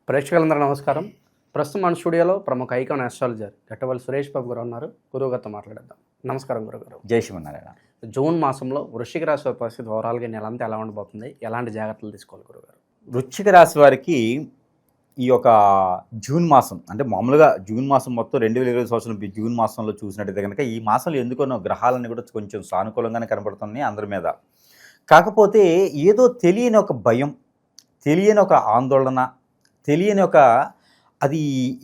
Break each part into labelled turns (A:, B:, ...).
A: ప్రేక్షకులందరూ నమస్కారం. ప్రస్తుతం మన స్టూడియోలో ప్రముఖ ఐకాన్ ఆస్ట్రాలజర్ గట్టవల్లి సురేష్ బాబు గారు ఉన్నారు. గురువుగారితో మాట్లాడేద్దాం. నమస్కారం గురుగారు.
B: జై శ్రీమన్నారాయణ.
A: జూన్ మాసంలో వృశ్చిక రాశి వారి పరిస్థితి ఓవరాల్గా నెల అంతా ఎలా ఉండబోతుంది, ఎలాంటి జాగ్రత్తలు తీసుకోవాలి గురుగారు?
B: వృశ్చిక రాశి వారికి ఈ యొక్క జూన్ మాసం అంటే మామూలుగా జూన్ మాసం మొత్తం 2020 సంవత్సరం జూన్ మాసంలో చూసినట్టయితే కనుక ఈ మాసంలో ఎందుకనో గ్రహాలన్నీ కూడా కొంచెం సానుకూలంగానే కనపడుతున్నాయి అందరి మీద. కాకపోతే ఏదో తెలియని ఒక భయం, తెలియని ఒక ఆందోళన, తెలియని ఒక అది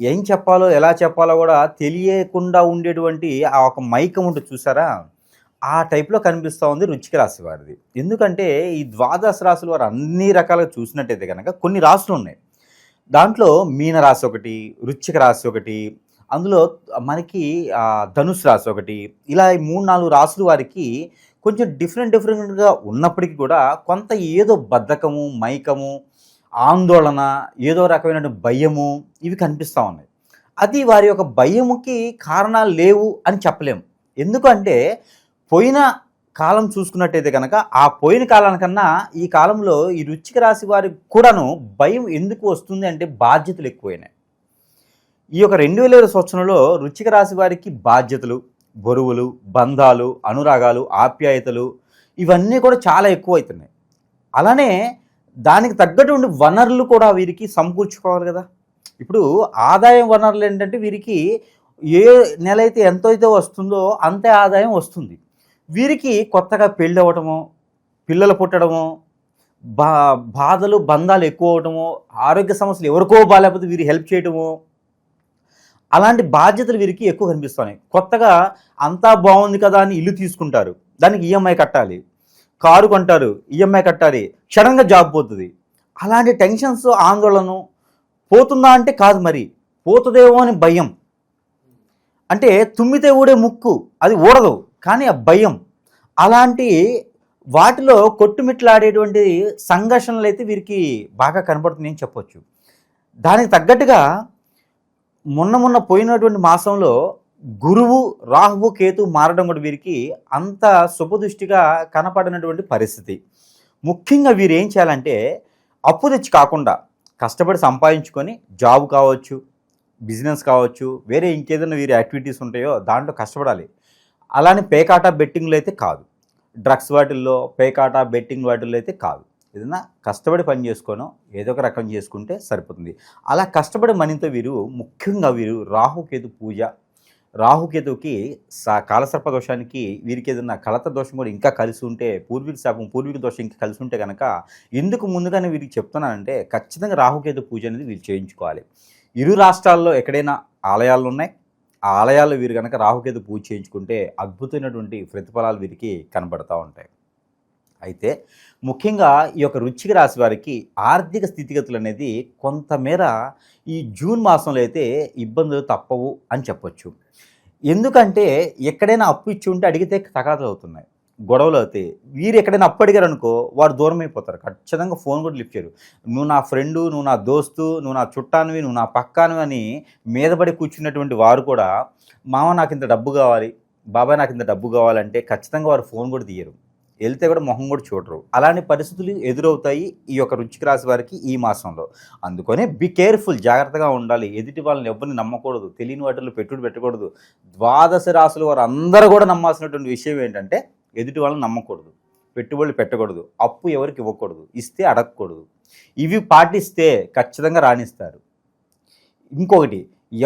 B: ఏం చెప్పాలో ఎలా చెప్పాలో కూడా తెలియకుండా ఉండేటువంటి ఆ ఒక మైకం ఉంటుంది చూసారా, ఆ టైప్లో కనిపిస్తూ ఉంది వృశ్చిక రాశి వారిది. ఎందుకంటే ఈ ద్వాదశ రాశులు వారు అన్ని రకాలుగా చూసినట్టయితే కనుక కొన్ని రాశులు ఉన్నాయి. దాంట్లో మీనరాశి ఒకటి, వృశ్చిక రాశి ఒకటి, అందులో మనకి ధనుసు రాశి ఒకటి, ఇలా 3-4 రాశులు వారికి కొంచెం డిఫరెంట్గా ఉన్నప్పటికీ కూడా కొంత ఏదో బద్ధకము, మైకము, ఆందోళన, ఏదో రకమైన భయము ఇవి కనిపిస్తూ ఉన్నాయి. అది వారి యొక్క భయముకి కారణాలు లేవు అని చెప్పలేము. ఎందుకంటే పోయిన కాలం చూసుకున్నట్టయితే కనుక ఆ పోయిన కాలానికన్నా ఈ కాలంలో ఈ వృశ్చిక రాశి వారికి కూడాను భయం ఎందుకు వస్తుంది అంటే బాధ్యతలు ఎక్కువైనాయి. ఈ యొక్క 2020 సంవత్సరంలో వృశ్చిక రాశి వారికి బాధ్యతలు, బరువులు, బంధాలు, అనురాగాలు, ఆప్యాయతలు ఇవన్నీ కూడా చాలా ఎక్కువ అవుతున్నాయి. అలానే దానికి తగ్గటువంటి వనరులు కూడా వీరికి సమకూర్చుకోవాలి కదా. ఇప్పుడు ఆదాయం వనరులు ఏంటంటే వీరికి ఏ నెల అయితే ఎంతో అయితే వస్తుందో అంతే ఆదాయం వస్తుంది. వీరికి కొత్తగా పెళ్ళి అవ్వటము, పిల్లలు పుట్టడము, బాధలు బంధాలు ఎక్కువ అవటము, ఆరోగ్య సమస్యలు ఎవరికో బాగాలేకపోతే వీరికి హెల్ప్ చేయటము, అలాంటి బాధ్యతలు వీరికి ఎక్కువ కనిపిస్తున్నాయి. కొత్తగా అంతా బాగుంది కదా అని ఇల్లు తీసుకుంటారు, దానికి ఈఎంఐ కట్టాలి, కారు కొంటారు, ఈఎంఐ కట్టాలి, సడన్గా జాబ్ పోతుంది. అలాంటి టెన్షన్స్, ఆందోళన పోతుందా అంటే కాదు, మరి పోతుందేమో అని భయం. అంటే తుమ్మితే ఊడే ముక్కు అది ఊడదు, కానీ ఆ భయం, అలాంటి వాటిలో కొట్టుమిట్లాడేటువంటి సంఘర్షణలు అయితే వీరికి బాగా కనబడుతున్నాయని చెప్పొచ్చు. దానికి తగ్గట్టుగా మొన్న పోయినటువంటి మాసంలో గురువు, రాహువు, కేతు మారడం కూడా వీరికి అంత శుభదృష్టిగా కనపడినటువంటి పరిస్థితి. ముఖ్యంగా వీరు ఏం చేయాలంటే అప్పు తెచ్చి కాకుండా కష్టపడి సంపాదించుకొని జాబ్ కావచ్చు, బిజినెస్ కావచ్చు, వేరే ఇంకేదైనా వీరి యాక్టివిటీస్ ఉంటాయో దాంట్లో కష్టపడాలి. అలానే పేకాట బెట్టింగ్లు అయితే కాదు, డ్రగ్స్ వాటిల్లో పేకాట బెట్టింగ్ వాటిల్లో అయితే కాదు. ఏదైనా కష్టపడి పని చేసుకోనో ఏదో ఒక రకం చేసుకుంటే సరిపోతుంది. అలా కష్టపడి మనీతో వీరు ముఖ్యంగా రాహుకేతు పూజ, రాహుకేతువుకి కాలసర్ప దోషానికి వీరికి ఏదైనా కలత దోషం కూడా ఇంకా కలిసి ఉంటే, పూర్వీక శాపం, పూర్వీక దోషం ఇంకా కలిసి ఉంటే కనుక ఎందుకు ముందుగానే వీరికి చెప్తున్నానంటే ఖచ్చితంగా రాహుకేతు పూజ అనేది వీరు చేయించుకోవాలి. ఇరు రాష్ట్రాల్లో ఎక్కడైనా ఆలయాలు ఉన్నాయి, ఆ ఆలయాల్లో వీరు కనుక రాహుకేతు పూజ చేయించుకుంటే అద్భుతమైనటువంటి ప్రతిఫలాలు వీరికి కనబడుతూ ఉంటాయి. అయితే ముఖ్యంగా ఈ యొక్క వృశ్చిక రాశి వారికి ఆర్థిక స్థితిగతులు అనేది కొంతమేర ఈ జూన్ మాసంలో అయితే ఇబ్బందులు తప్పవు అని చెప్పొచ్చు. ఎందుకంటే ఎక్కడైనా అప్పు ఇచ్చి ఉంటే అడిగితే తగాదాలు అవుతున్నాయి, గొడవలు అవుతాయి. వీరు ఎక్కడైనా అప్పు అడిగారు అనుకో వారు దూరం అయిపోతారు, ఖచ్చితంగా ఫోన్ కూడా లిఫ్ట్ చేయరు. నువ్వు నా ఫ్రెండు, నువ్వు నా దోస్తు, నువ్వు నా చుట్టానివి, నువ్వు నా పక్కానివి అని మీద పడి కూర్చున్నటువంటి వారు కూడా మామ నాకు ఇంత డబ్బు కావాలి, బాబాయ్ నాకు ఇంత డబ్బు కావాలంటే ఖచ్చితంగా వారు ఫోన్ కూడా తీయరు, వెళ్తే కూడా మొహం కూడా చూడరు. అలాంటి పరిస్థితులు ఎదురవుతాయి ఈ యొక్క వృశ్చిక రాశి వారికి ఈ మాసంలో. అందుకనే బీ కేర్ఫుల్, జాగ్రత్తగా ఉండాలి. ఎదుటి వాళ్ళని ఎవరిని నమ్మకూడదు, తెలియని వాటిలో పెట్టుబడి పెట్టకూడదు. ద్వాదశ రాశుల వారు అందరూ కూడా నమ్మాల్సినటువంటి విషయం ఏంటంటే ఎదుటి వాళ్ళని నమ్మకూడదు, పెట్టుబడులు పెట్టకూడదు, అప్పు ఎవరికి ఇవ్వకూడదు, ఇస్తే అడగకూడదు. ఇవి పాటిస్తే ఖచ్చితంగా రాణిస్తారు. ఇంకొకటి,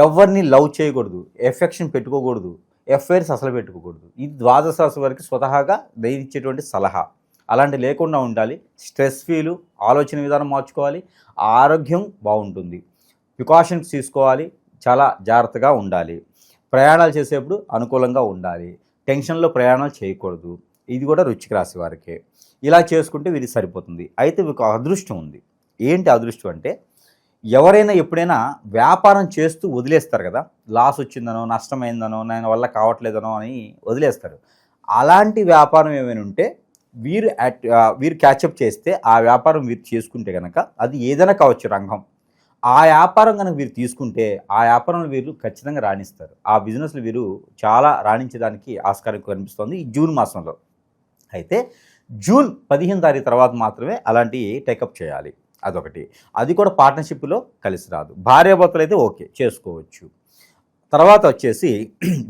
B: ఎవరిని లవ్ చేయకూడదు, ఎఫెక్షన్ పెట్టుకోకూడదు, ఎఫ్ఐఆర్స్ అసలు పెట్టుకోకూడదు. ఇది ద్వాదశ రాశి వారికి స్వతహాగా దయచేటువంటి సలహా. అలాంటి లేకుండా ఉండాలి. స్ట్రెస్ ఫీలు, ఆలోచన విధానం మార్చుకోవాలి, ఆరోగ్యం బాగుంటుంది, ప్రికాషన్స్ తీసుకోవాలి, చాలా జాగ్రత్తగా ఉండాలి. ప్రయాణాలు చేసేప్పుడు అనుకూలంగా ఉండాలి, టెన్షన్లో ప్రయాణాలు చేయకూడదు. ఇది కూడా వృశ్చిక రాశి వారికే. ఇలా చేసుకుంటే వీరికి సరిపోతుంది. అయితే వీరికి అదృష్టం ఉంది. ఏంటి అదృష్టం అంటే ఎవరైనా ఎప్పుడైనా వ్యాపారం చేస్తూ వదిలేస్తారు కదా, లాస్ వచ్చిందనో, నష్టమైందనో, నేను వల్ల కావట్లేదనో అని వదిలేస్తారు. అలాంటి వ్యాపారం ఏమైనా ఉంటే వీరు క్యాచప్ చేస్తే ఆ వ్యాపారం వీరు చేసుకుంటే కనుక అది ఏదైనా కావచ్చు రంగం, ఆ వ్యాపారం కనుక వీరు తీసుకుంటే ఆ వ్యాపారంలో వీరు ఖచ్చితంగా రాణిస్తారు. ఆ బిజినెస్లో వీరు చాలా రాణించడానికి ఆస్కారం కనిపిస్తుంది ఈ జూన్ మాసంలో. అయితే జూన్ 15 తారీఖు తర్వాత మాత్రమే అలాంటి టేకప్ చేయాలి. అదొకటి. అది కూడా పార్ట్నర్షిప్లో కలిసి రాదు. భార్యాభర్తలు అయితే ఓకే చేసుకోవచ్చు. తర్వాత వచ్చేసి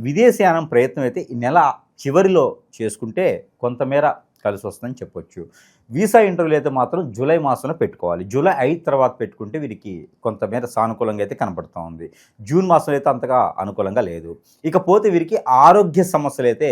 B: విదేశీయానం ప్రయత్నం అయితే ఈ నెల చివరిలో చేసుకుంటే కొంతమేర కలిసి వస్తుందని చెప్పొచ్చు. వీసా ఇంటర్వ్యూలు అయితే మాత్రం జూలై మాసంలో పెట్టుకోవాలి. జూలై 5 తర్వాత పెట్టుకుంటే వీరికి కొంతమేర సానుకూలంగా అయితే కనపడుతూ ఉంది. జూన్ మాసంలో అయితే అంతగా అనుకూలంగా లేదు. ఇకపోతే వీరికి ఆరోగ్య సమస్యలు అయితే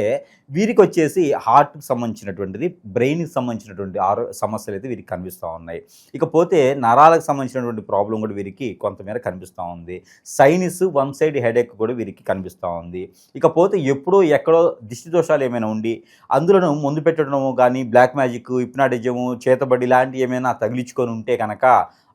B: వీరికి వచ్చేసి హార్ట్కి సంబంధించినటువంటిది, బ్రెయిన్కి సంబంధించినటువంటి సమస్యలు అయితే వీరికి కనిపిస్తూ ఉన్నాయి. ఇకపోతే నరాలకు సంబంధించినటువంటి ప్రాబ్లం కూడా వీరికి కొంతమేర కనిపిస్తూ ఉంది. సైనస్ వన్ సైడ్ హెడేక్ కూడా వీరికి కనిపిస్తూ ఉంది. ఇకపోతే ఎప్పుడో ఎక్కడో దిష్టి దోషాలు ఏమైనా ఉండి అందులోనూ ముందు పెట్టడము కానీ బ్లాక్ మ్యాజిక్, హిప్నాటిజము, చేతబడి లాంటివి ఏమైనా తగిలించుకొని ఉంటే కనుక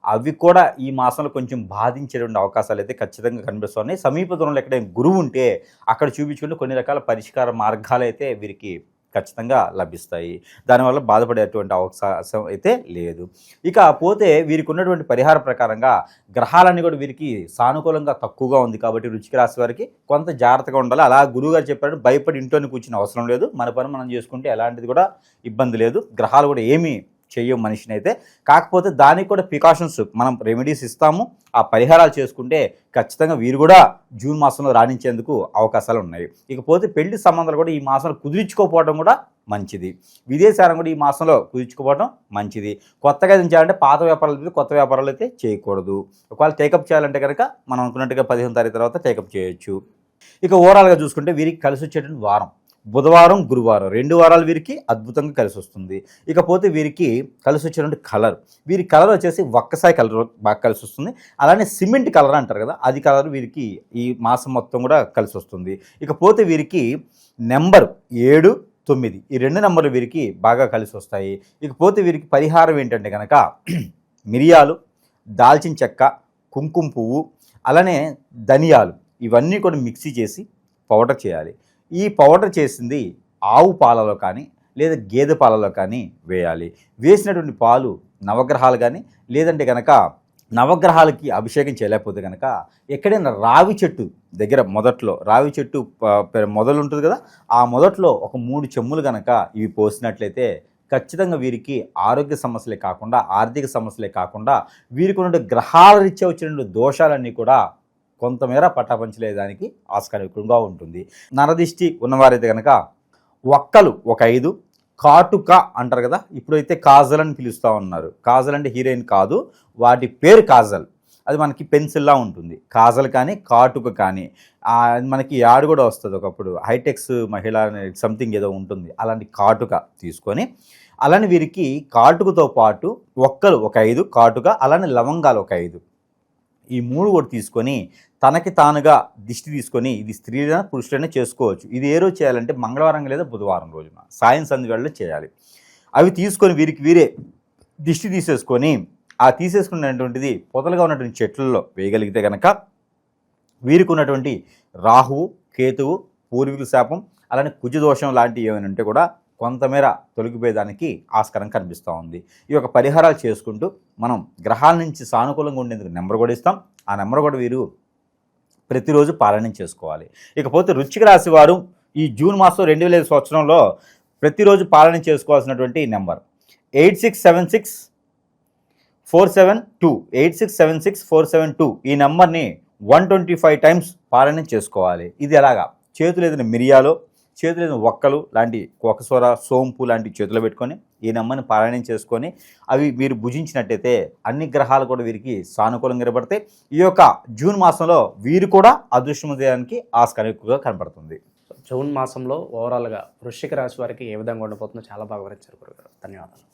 B: అవి కూడా ఈ మాసంలో కొంచెం బాధించేటువంటి అవకాశాలు అయితే ఖచ్చితంగా కనిపిస్తున్నాయి. సమీప దూరంలో ఎక్కడైనా గురువు ఉంటే అక్కడ చూపించుకుంటే కొన్ని రకాల పరిష్కార మార్గాలు అయితే వీరికి ఖచ్చితంగా లభిస్తాయి. దానివల్ల బాధపడేటువంటి అవకాశం అయితే లేదు. ఇక పోతే వీరికి ఉన్నటువంటి పరిహార ప్రకారంగా గ్రహాలన్నీ కూడా వీరికి సానుకూలంగా తక్కువగా ఉంది కాబట్టి వృశ్చిక రాశి వారికి కొంత జాగ్రత్తగా ఉండాలి. అలా గురువుగారు చెప్పారు, భయపడి ఇంట్లోనే కూర్చునే అవసరం లేదు, మన పని మనం చేసుకుంటే ఎలాంటిది కూడా ఇబ్బంది లేదు. గ్రహాలు కూడా ఏమీ చెయ్యం మనిషిని అయితే. కాకపోతే దానికి కూడా ప్రికాషన్స్ మనం రెమెడీస్ ఇస్తాము. ఆ పరిహారాలు చేసుకుంటే ఖచ్చితంగా వీరు కూడా జూన్ మాసంలో రాణించేందుకు అవకాశాలు ఉన్నాయి. ఇకపోతే పెళ్లి సంబంధాలు కూడా ఈ మాసంలో కుదిరించుకోకపోవడం కూడా మంచిది. విదేశాలను కూడా ఈ మాసంలో కుదిరించుకోవడం మంచిది. కొత్తగా ఏం చేయాలంటే పాత వ్యాపారాలు అయితే కొత్త వ్యాపారాలు అయితే చేయకూడదు. ఒకవేళ టేకప్ చేయాలంటే కనుక మనం అనుకున్నట్టుగా 15వ తారీఖు తర్వాత టేకప్ చేయొచ్చు. ఇక ఓవరాల్గా చూసుకుంటే వీరికి కలిసి వచ్చేటువంటి వారం బుధవారం, గురువారం 2 వారాలు వీరికి అద్భుతంగా కలిసి వస్తుంది. ఇకపోతే వీరికి కలిసి వచ్చేటువంటి కలర్, వీరి కలర్ వచ్చేసి ఒక్కసారి కలర్ బాగా కలిసి వస్తుంది. అలానే సిమెంట్ కలర్ అంటారు కదా, అది కలర్ వీరికి ఈ మాసం మొత్తం కూడా కలిసి వస్తుంది. ఇకపోతే వీరికి నెంబర్ 7, 9 ఈ 2 నెంబర్లు వీరికి బాగా కలిసి వస్తాయి. ఇకపోతే వీరికి పరిహారం ఏంటంటే కనుక మిరియాలు, దాల్చిన చెక్క, కుంకుమ పువ్వు, అలానే ధనియాలు ఇవన్నీ కూడా మిక్సీ చేసి పౌడర్ చేయాలి. ఈ పౌడర్ చేసింది ఆవు పాలలో కానీ లేదా గేదె పాలలో కానీ వేయాలి. వేసినటువంటి పాలు నవగ్రహాలు కానీ లేదంటే కనుక నవగ్రహాలకి అభిషేకం చేయలేకపోతే కనుక ఎక్కడైనా రావి చెట్టు దగ్గర మొదట్లో రావి చెట్టు మొదలు ఉంటుంది కదా, ఆ మొదట్లో ఒక 3 చెమ్ములు కనుక ఇవి పోసినట్లయితే ఖచ్చితంగా వీరికి ఆరోగ్య సమస్యలే కాకుండా ఆర్థిక సమస్యలే కాకుండా వీరికి ఉన్న గ్రహాల రీత్యా వచ్చిన దోషాలన్నీ కూడా కొంతమేర పట్టాపంచలేదానికి ఆస్కారం ఎక్కువగా ఉంటుంది. నరదిష్టి ఉన్నవారైతే కనుక ఒక్కలు ఒక 5, కాటుక అంటారు కదా, ఇప్పుడైతే కాజల్ అని పిలుస్తూ ఉన్నారు. కాజల్ అంటే హీరోయిన్ కాదు, వాటి పేరు కాజల్. అది మనకి పెన్సిల్లా ఉంటుంది. కాజల్ కానీ కాటుక కానీ మనకి యాడ్ కూడా వస్తుంది. ఒకప్పుడు హైటెక్స్ మహిళ సంథింగ్ ఏదో ఉంటుంది, అలాంటి కాటుక తీసుకొని అలానే వీరికి కాటుకతో పాటు ఒక్కలు ఒక 5, కాటుక అలానే లవంగాలు ఒక 5 ఈ 3 కూడా తీసుకొని తనకి తానుగా దిష్టి తీసుకొని, ఇది స్త్రీలైనా పురుషులైనా చేసుకోవచ్చు. ఇది ఏ రోజు చేయాలంటే మంగళవారం లేదా బుధవారం రోజున సాయం సంధి వేళలో చేయాలి. అవి తీసుకొని వీరికి వీరే దిష్టి తీసేసుకొని ఆ తీసేసుకున్నటువంటిది పొదలుగా ఉన్నటువంటి చెట్లలో వేయగలిగితే కనుక వీరికి ఉన్నటువంటి రాహువు, కేతువు, పూర్వీకుల శాపం అలానే కుజదోషం లాంటివి ఏమైనా ఉంటే కూడా కొంతమేర తొలగిపోయేదానికి ఆస్కారం కనిపిస్తూ ఉంది. ఈ యొక్క పరిహారాలు చేసుకుంటూ మనం గ్రహాల నుంచి సానుకూలంగా ఉండేందుకు నెంబర్ కూడా ఇస్తాం. ఆ నెంబర్ కూడా వీరు ప్రతిరోజు పాలన చేసుకోవాలి. ఇకపోతే వృశ్చిక రాశి వారు ఈ జూన్ మాసం 2000 సంవత్సరంలో ప్రతిరోజు పాలన చేసుకోవాల్సినటువంటి నెంబర్ 867647 867647 ఈ నెంబర్ని 125 టైమ్స్ పాలన చేసుకోవాలి. ఇది ఎలాగా, చేతులు ఏదైనా మిరియాలో, చేతులు ఏదైనా ఒక్కలు లాంటి కొకసూర, సోంపు లాంటి చేతిలో పెట్టుకొని ఈ నెంబర్ని పారాయణం చేసుకొని అవి మీరు భుజించినట్టయితే అన్ని గ్రహాలు కూడా వీరికి సానుకూలంగా నిలబడతాయి. ఈ యొక్క జూన్ మాసంలో వీరు కూడా అదృష్టమయ్యడానికి ఆస్కారం ఎక్కువగా కనపడుతుంది.
A: జూన్ మాసంలో ఓవరాల్గా వృశ్చిక రాశి వారికి ఏ విధంగా ఉండిపోతుందో చాలా బాగా వివరించారు గురుగారు. ధన్యవాదాలు.